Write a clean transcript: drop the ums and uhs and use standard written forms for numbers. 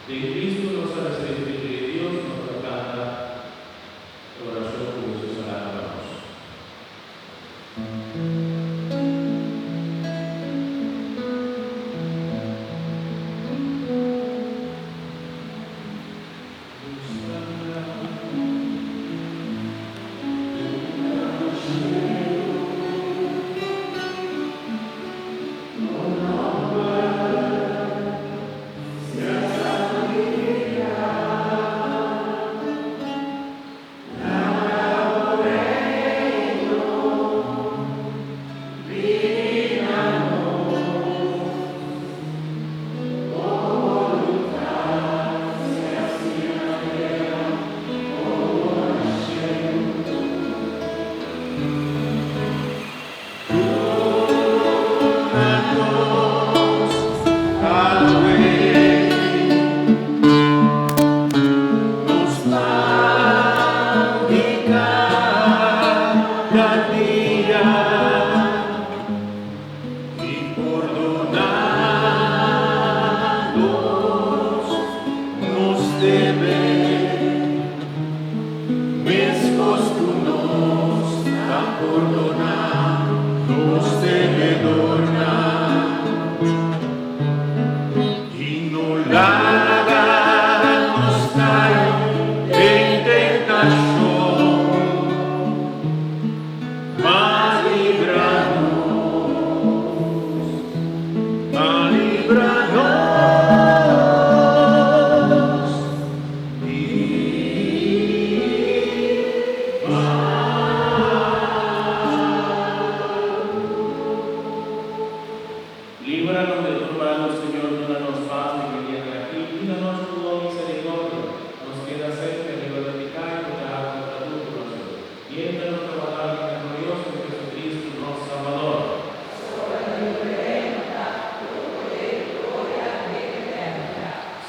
De Cristo nos hace el Espíritu de Dios, nos alcanza oración como Jesús alabamos. Líbranos de todo mal, Señor, líbranos paz y venida aquí, líbranos tu don misericordia, nos queda cerca de la pecado y la contra tu corazón. Llévanos a guardar